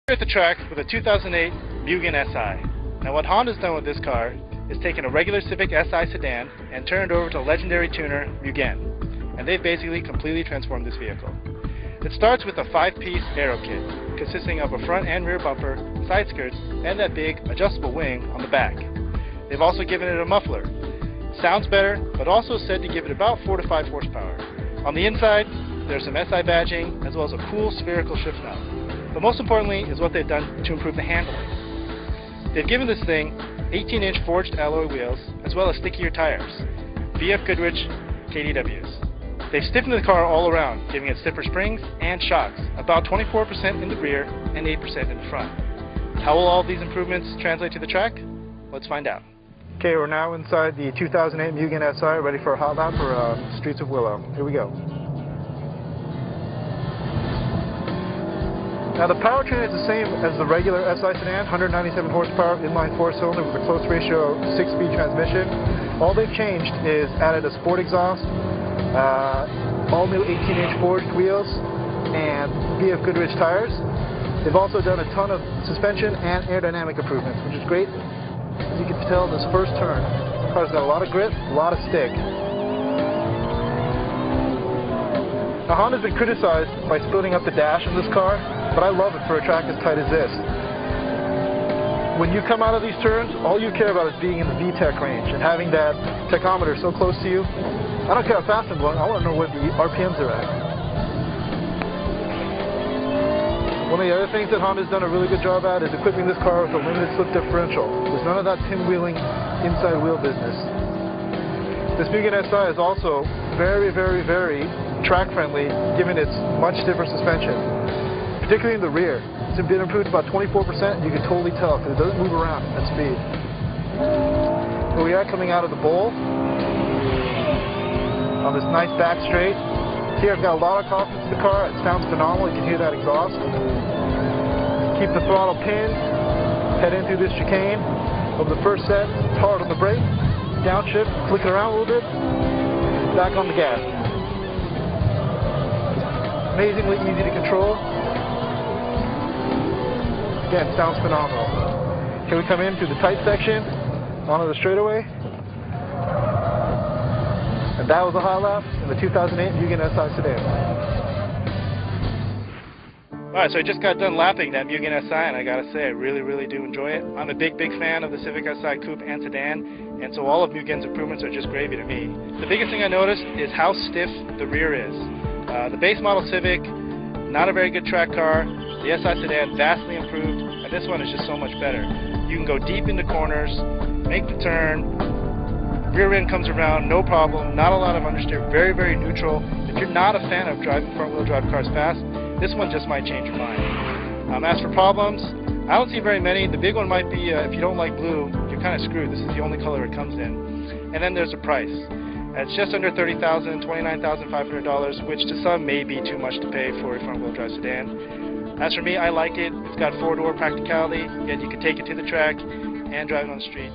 Here at the track with a 2008 Mugen SI. Now what Honda's done with this car is taken a regular Civic Si sedan and turned it over to legendary tuner Mugen. And they've basically completely transformed this vehicle. It starts with a 5-piece aero kit consisting of a front and rear bumper, side skirts, and that big adjustable wing on the back. They've also given it a muffler. Sounds better, but also said to give it about 4 to 5 horsepower. On the inside, there's some SI badging as well as a cool spherical shift knob. But most importantly is what they've done to improve the handling. They've given this thing 18-inch forged alloy wheels as well as stickier tires, VF Goodrich KDWs. They've stiffened the car all around, giving it stiffer springs and shocks, about 24% in the rear and 8% in the front. How will all of these improvements translate to the track? Let's find out. Okay, we're now inside the 2008 Mugen SI, ready for a hot lap for Streets of Willow. Here we go. Now the powertrain is the same as the regular SI sedan, 197 horsepower, inline 4-cylinder with a close ratio 6-speed transmission. All they've changed is added a sport exhaust, all new 18-inch forged wheels, and VF Goodrich tires. They've also done a ton of suspension and aerodynamic improvements, which is great. As you can tell, this first turn, the car's got a lot of grip, a lot of stick. Now Honda's been criticized by splitting up the dash in this car, but I love it for a track as tight as this. When you come out of these turns, all you care about is being in the VTEC range and having that tachometer so close to you. I don't care how fast I'm going, I want to know what the RPMs are at. One of the other things that Honda's done a really good job at is equipping this car with a limited slip differential. There's none of that pinwheeling inside wheel business. This Mugen SI is also very track friendly given its much stiffer suspension, particularly in the rear. It's been improved about 24%, and you can totally tell because it doesn't move around at speed. Here we are coming out of the bowl on this nice back straight. Here I've got a lot of confidence in the car. It sounds phenomenal. You can hear that exhaust. Keep the throttle pinned. Head in through this chicane. Over the first set, hard on the brake. Downshift, flick it around a little bit. Back on the gas. Amazingly easy to control. Again, sounds phenomenal. Here we come in through the tight section, onto the straightaway. And that was a hot lap in the 2008 Mugen SI sedan. Alright, so I just got done lapping that Mugen SI, and I gotta say, I really do enjoy it. I'm a big fan of the Civic Si Coupe and Sedan, and so all of Mugen's improvements are just gravy to me. The biggest thing I noticed is how stiff the rear is. The base model Civic, not a very good track car. The SI sedan, vastly improved, and this one is just so much better. You can go deep into corners, make the turn, rear end comes around, no problem, not a lot of understeer, very neutral. If you're not a fan of driving front-wheel drive cars fast, this one just might change your mind. As for problems, I don't see very many. The big one might be if you don't like blue, you're kind of screwed. This is the only color it comes in. And then there's the price. It's just under $30,000, $29,500, which to some may be too much to pay for a front-wheel drive sedan. As for me, I like it. It's got 4-door practicality, yet you can take it to the track and drive it on the street.